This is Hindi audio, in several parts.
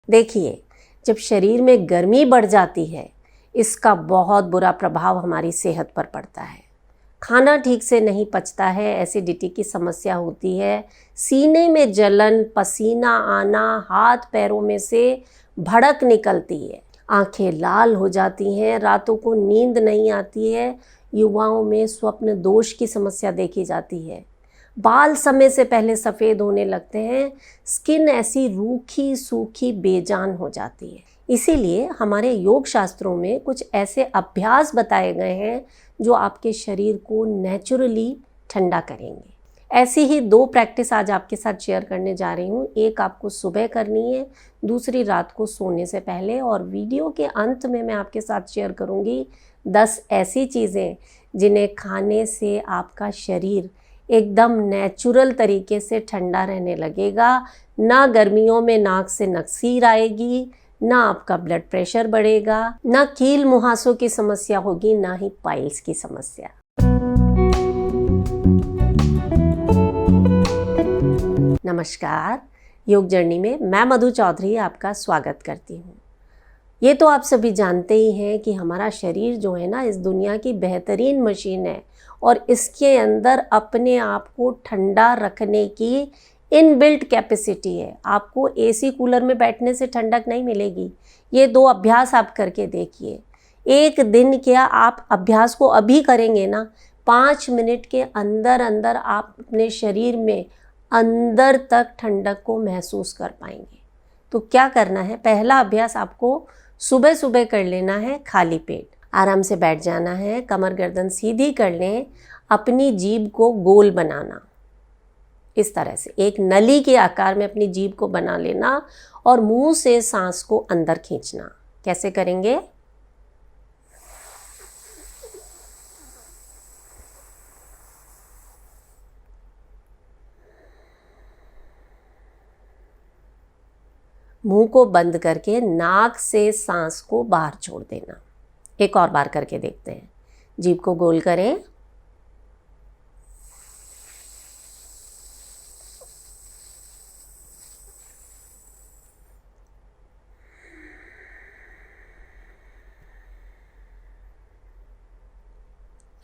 देखिए, जब शरीर में गर्मी बढ़ जाती है, इसका बहुत बुरा प्रभाव हमारी सेहत पर पड़ता है। खाना ठीक से नहीं पचता है, एसिडिटी की समस्या होती है, सीने में जलन, पसीना आना, हाथ पैरों में से भड़क निकलती है, आंखें लाल हो जाती हैं, रातों को नींद नहीं आती है, युवाओं में स्वप्न दोष की समस्या देखी जाती है, बाल समय से पहले सफ़ेद होने लगते हैं, स्किन ऐसी रूखी सूखी बेजान हो जाती है। इसीलिए हमारे योग शास्त्रों में कुछ ऐसे अभ्यास बताए गए हैं जो आपके शरीर को नेचुरली ठंडा करेंगे। ऐसी ही 2 प्रैक्टिस आज आपके साथ शेयर करने जा रही हूँ। एक आपको सुबह करनी है, दूसरी रात को सोने से पहले। और वीडियो के अंत में मैं आपके साथ शेयर करूँगी 10 ऐसी चीज़ें जिन्हें खाने से आपका शरीर एकदम नेचुरल तरीके से ठंडा रहने लगेगा। ना गर्मियों में नाक से नक्सीर आएगी, ना आपका ब्लड प्रेशर बढ़ेगा, ना कील मुहासों की समस्या होगी, ना ही पाइल्स की समस्या। नमस्कार, योग जर्नी में मैं मधु चौधरी आपका स्वागत करती हूँ। ये तो आप सभी जानते ही हैं कि हमारा शरीर जो है ना, इस दुनिया की बेहतरीन मशीन है और इसके अंदर अपने आप को ठंडा रखने की इनबिल्ट कैपेसिटी है। आपको एसी कूलर में बैठने से ठंडक नहीं मिलेगी। ये 2 अभ्यास आप करके देखिए। एक दिन क्या, आप अभ्यास को अभी करेंगे ना, 5 मिनट के अंदर अंदर आप अपने शरीर में अंदर तक ठंडक को महसूस कर पाएंगे। तो क्या करना है, पहला अभ्यास आपको सुबह सुबह कर लेना है। खाली पेट आराम से बैठ जाना है, कमर गर्दन सीधी कर लें, अपनी जीभ को गोल बनाना, इस तरह से एक नली के आकार में अपनी जीभ को बना लेना और मुंह से सांस को अंदर खींचना। कैसे करेंगे? मुंह को बंद करके नाक से सांस को बाहर छोड़ देना। एक और बार करके देखते हैं। जीभ को गोल करें,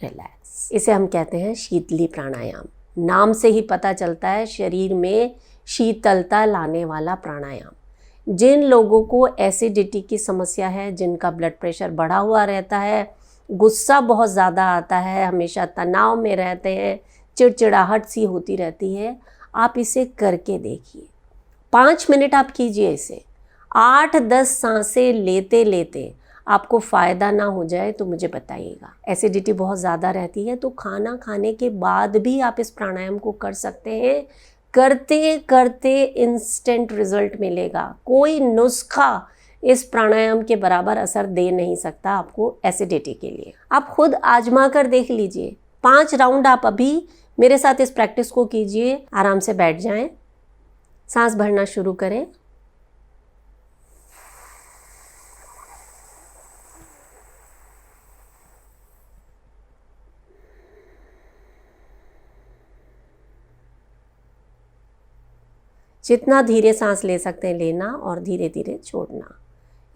रिलैक्स। इसे हम कहते हैं शीतली प्राणायाम। नाम से ही पता चलता है, शरीर में शीतलता लाने वाला प्राणायाम। जिन लोगों को एसिडिटी की समस्या है, जिनका ब्लड प्रेशर बढ़ा हुआ रहता है, गुस्सा बहुत ज़्यादा आता है, हमेशा तनाव में रहते हैं, चिड़चिड़ाहट सी होती रहती है, आप इसे करके देखिए। 5 मिनट आप कीजिए इसे। 8-10 सांसें लेते लेते आपको फ़ायदा ना हो जाए तो मुझे बताइएगा। एसिडिटी बहुत ज़्यादा रहती है तो खाना खाने के बाद भी आप इस प्राणायाम को कर सकते हैं। करते करते इंस्टेंट रिजल्ट मिलेगा। कोई नुस्खा इस प्राणायाम के बराबर असर दे नहीं सकता आपको एसिडिटी के लिए। आप खुद आजमा कर देख लीजिए। 5 राउंड आप अभी मेरे साथ इस प्रैक्टिस को कीजिए। आराम से बैठ जाएं, सांस भरना शुरू करें। जितना धीरे सांस ले सकते हैं लेना और धीरे धीरे छोड़ना।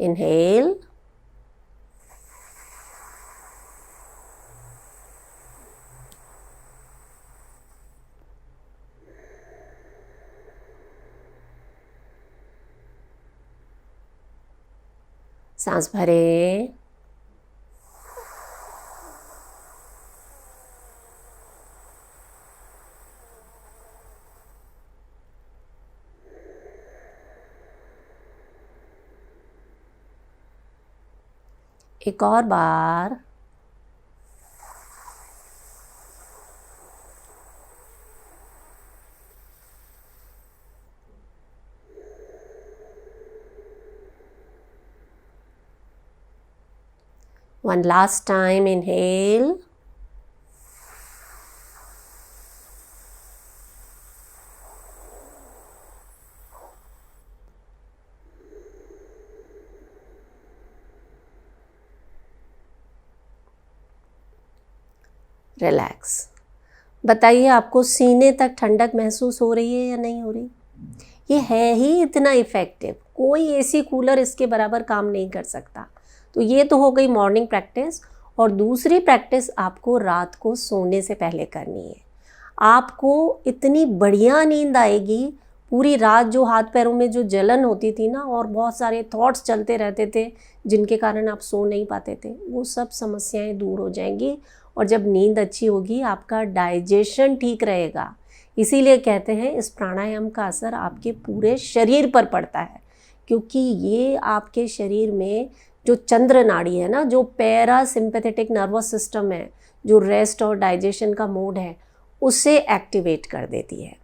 इनहेल, सांस भरें, एक और बार, one last time. Inhale, relax. बताइए, आपको सीने तक ठंडक महसूस हो रही है या नहीं हो रही? ये है ही इतना इफ़ेक्टिव। कोई एसी कूलर इसके बराबर काम नहीं कर सकता। तो ये तो हो गई मॉर्निंग प्रैक्टिस। और दूसरी प्रैक्टिस आपको रात को सोने से पहले करनी है। आपको इतनी बढ़िया नींद आएगी, पूरी रात जो हाथ पैरों में जो जलन होती थी ना और बहुत सारे थॉट्स चलते रहते थे जिनके कारण आप सो नहीं पाते थे, वो सब समस्याएं दूर हो जाएंगी। और जब नींद अच्छी होगी आपका डाइजेशन ठीक रहेगा। इसीलिए कहते हैं इस प्राणायाम का असर आपके पूरे शरीर पर पड़ता है, क्योंकि ये आपके शरीर में जो चंद्र नाड़ी है ना, जो पैरासिम्पैथेटिक नर्वस सिस्टम है, जो रेस्ट और डाइजेशन का मोड है, उसे एक्टिवेट कर देती है।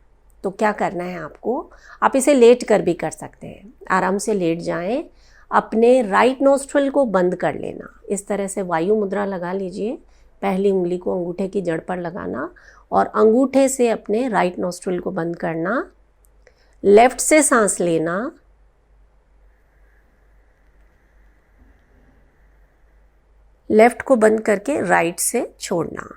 तो क्या करना है आपको, आप इसे लेट कर भी कर सकते हैं। आराम से लेट जाएं, अपने राइट नोस्ट्रिल को बंद कर लेना, इस तरह से वायु मुद्रा लगा लीजिए। पहली उंगली को अंगूठे की जड़ पर लगाना और अंगूठे से अपने राइट नोस्ट्रिल को बंद करना। लेफ्ट से सांस लेना, लेफ्ट को बंद करके राइट से छोड़ना।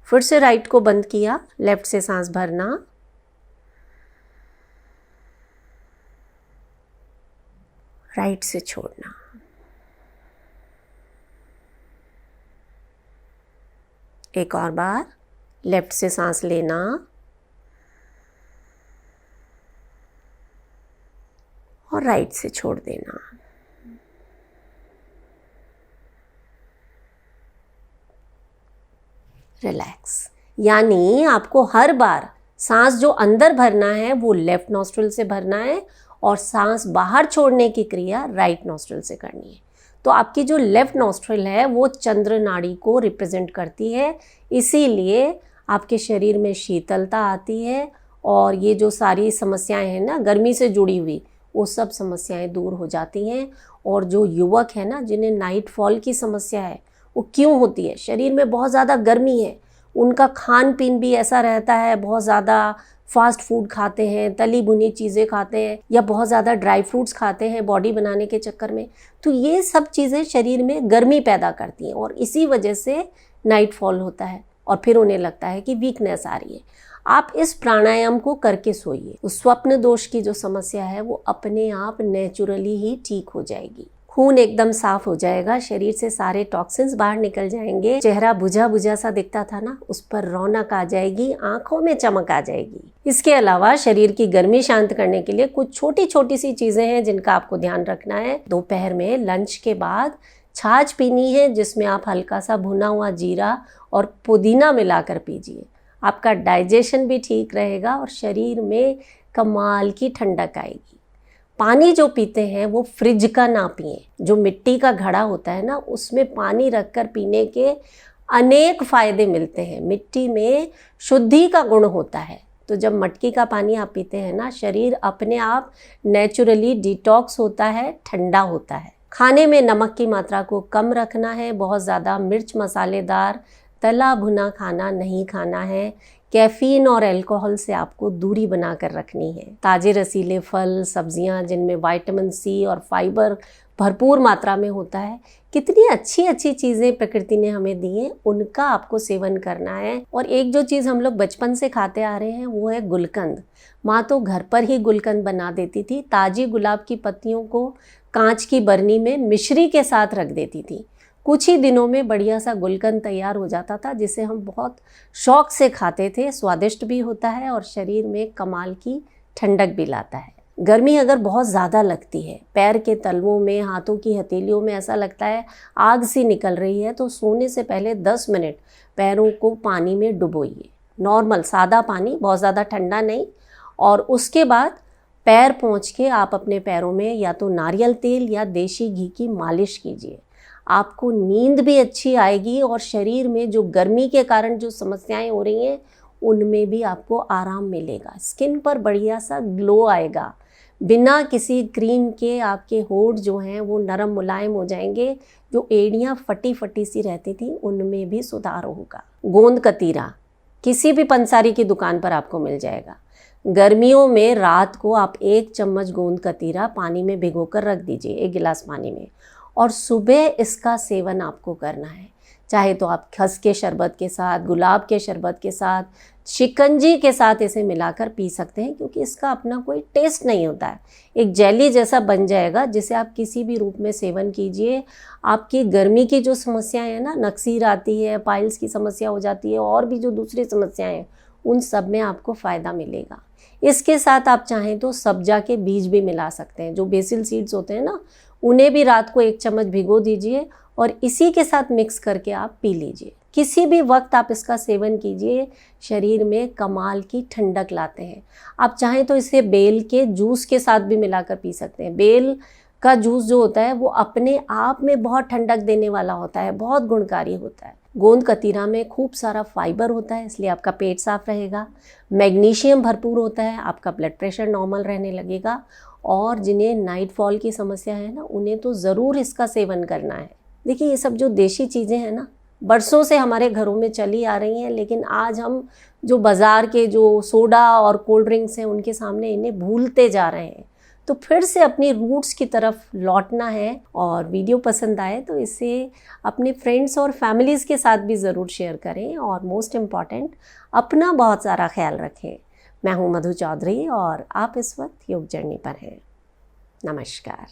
फिर से राइट को बंद किया, लेफ्ट से सांस भरना, राइट से छोड़ना। एक और बार, लेफ्ट से सांस लेना, और राइट से छोड़ देना। रिलैक्स। यानी आपको हर बार सांस जो अंदर भरना है वो लेफ्ट नॉस्ट्रिल से भरना है और सांस बाहर छोड़ने की क्रिया राइट नॉस्ट्रिल से करनी है। तो आपकी जो लेफ्ट नॉस्ट्रिल है वो चंद्र नाड़ी को रिप्रेजेंट करती है, इसीलिए आपके शरीर में शीतलता आती है और ये जो सारी समस्याएं हैं ना गर्मी से जुड़ी हुई, वो सब समस्याएं दूर हो जाती हैं। और जो युवक है ना जिन्हें नाइट फॉल की समस्या है, वो क्यों होती है, शरीर में बहुत ज़्यादा गर्मी है, उनका खान पीन भी ऐसा रहता है, बहुत ज़्यादा फास्ट फूड खाते हैं, तली भुनी चीज़ें खाते हैं या बहुत ज़्यादा ड्राई फ्रूट्स खाते हैं बॉडी बनाने के चक्कर में। तो ये सब चीज़ें शरीर में गर्मी पैदा करती हैं और इसी वजह से नाइट फॉल होता है और फिर उन्हें लगता है कि वीकनेस आ रही है। आप इस प्राणायाम को करके सोइए, उस स्वप्न दोष की जो समस्या है वो अपने आप नेचुरली ही ठीक हो जाएगी। खून एकदम साफ हो जाएगा, शरीर से सारे टॉक्सिन्स बाहर निकल जाएंगे, चेहरा बुझा बुझा सा दिखता था ना उस पर रौनक आ जाएगी, आंखों में चमक आ जाएगी। इसके अलावा शरीर की गर्मी शांत करने के लिए कुछ छोटी छोटी सी चीजें हैं जिनका आपको ध्यान रखना है। दोपहर में लंच के बाद छाछ पीनी है जिसमें आप हल्का सा भुना हुआ जीरा और पुदीना मिलाकर पीजिए। आपका डाइजेशन भी ठीक रहेगा और शरीर में कमाल की ठंडक आएगी। पानी जो पीते हैं वो फ्रिज का ना पिए, जो मिट्टी का घड़ा होता है ना उसमें पानी रखकर पीने के अनेक फायदे मिलते हैं। मिट्टी में शुद्धि का गुण होता है, तो जब मटकी का पानी आप पीते हैं ना शरीर अपने आप नेचुरली डिटॉक्स होता है, ठंडा होता है। खाने में नमक की मात्रा को कम रखना है, बहुत ज़्यादा मिर्च मसालेदार तला भुना खाना नहीं खाना है। कैफीन और अल्कोहल से आपको दूरी बनाकर रखनी है। ताजे रसीले फल सब्जियां जिनमें विटामिन सी और फाइबर भरपूर मात्रा में होता है, कितनी अच्छी अच्छी चीज़ें प्रकृति ने हमें दी हैं, उनका आपको सेवन करना है। और एक जो चीज़ हम लोग बचपन से खाते आ रहे हैं वो है गुलकंद। माँ तो घर पर ही गुलकंद बना देती थी, ताजी गुलाब की पत्तियों को कांच की बरनी में मिश्री के साथ रख देती थी। कुछ ही दिनों में बढ़िया सा गुलकंद तैयार हो जाता था जिसे हम बहुत शौक से खाते थे। स्वादिष्ट भी होता है और शरीर में कमाल की ठंडक भी लाता है। गर्मी अगर बहुत ज़्यादा लगती है, पैर के तलवों में, हाथों की हथेलियों में ऐसा लगता है आग सी निकल रही है, तो सोने से पहले 10 मिनट पैरों को पानी में डुबोइए। नॉर्मल सादा पानी, बहुत ज़्यादा ठंडा नहीं। और उसके बाद पैर पोंछ के आप अपने पैरों में या तो नारियल तेल या देसी घी की मालिश कीजिए। आपको नींद भी अच्छी आएगी और शरीर में जो गर्मी के कारण जो समस्याएं हो रही हैं उनमें भी आपको आराम मिलेगा। स्किन पर बढ़िया सा ग्लो आएगा, बिना किसी क्रीम के आपके होंठ जो हैं वो नरम मुलायम हो जाएंगे। जो एड़ियाँ फटी फटी सी रहती थी उनमें भी सुधार होगा। गोंद कतीरा किसी भी पंसारी की दुकान पर आपको मिल जाएगा। गर्मियों में रात को आप 1 चम्मच गोंद कतीरा पानी में भिगोकर रख दीजिए, 1 गिलास पानी में, और सुबह इसका सेवन आपको करना है। चाहे तो आप खस के शरबत के साथ, गुलाब के शरबत के साथ, शिकंजी के साथ इसे मिलाकर पी सकते हैं, क्योंकि इसका अपना कोई टेस्ट नहीं होता है, एक जेली जैसा बन जाएगा जिसे आप किसी भी रूप में सेवन कीजिए। आपकी गर्मी की जो समस्याएं हैं ना, नक्सीर आती है, पाइल्स की समस्या हो जाती है, और भी जो दूसरी समस्याएं हैं, उन सब में आपको फ़ायदा मिलेगा। इसके साथ आप चाहें तो सब्जा के बीज भी मिला सकते हैं, जो बेसिल सीड्स होते हैं ना, उन्हें भी रात को 1 चम्मच भिगो दीजिए और इसी के साथ मिक्स करके आप पी लीजिए। किसी भी वक्त आप इसका सेवन कीजिए, शरीर में कमाल की ठंडक लाते हैं। आप चाहें तो इसे बेल के जूस के साथ भी मिलाकर पी सकते हैं। बेल का जूस जो होता है वो अपने आप में बहुत ठंडक देने वाला होता है, बहुत गुणकारी होता है। गोंद कतीरा में खूब सारा फाइबर होता है, इसलिए आपका पेट साफ रहेगा। मैग्नीशियम भरपूर होता है, आपका ब्लड प्रेशर नॉर्मल रहने लगेगा। और जिन्हें नाइट फॉल की समस्या है ना, उन्हें तो ज़रूर इसका सेवन करना है। देखिए, ये सब जो देशी चीज़ें हैं ना, बरसों से हमारे घरों में चली आ रही हैं, लेकिन आज हम जो बाज़ार के जो सोडा और कोल्ड ड्रिंक्स हैं उनके सामने इन्हें भूलते जा रहे हैं। तो फिर से अपनी रूट्स की तरफ लौटना है। और वीडियो पसंद आए तो इसे अपने फ्रेंड्स और फैमिलीज़ के साथ भी ज़रूर शेयर करें, और मोस्ट इम्पॉर्टेंट, अपना बहुत सारा ख्याल रखें। मैं हूँ मधु चौधरी और आप इस वक्त योग जर्नी पर हैं। नमस्कार।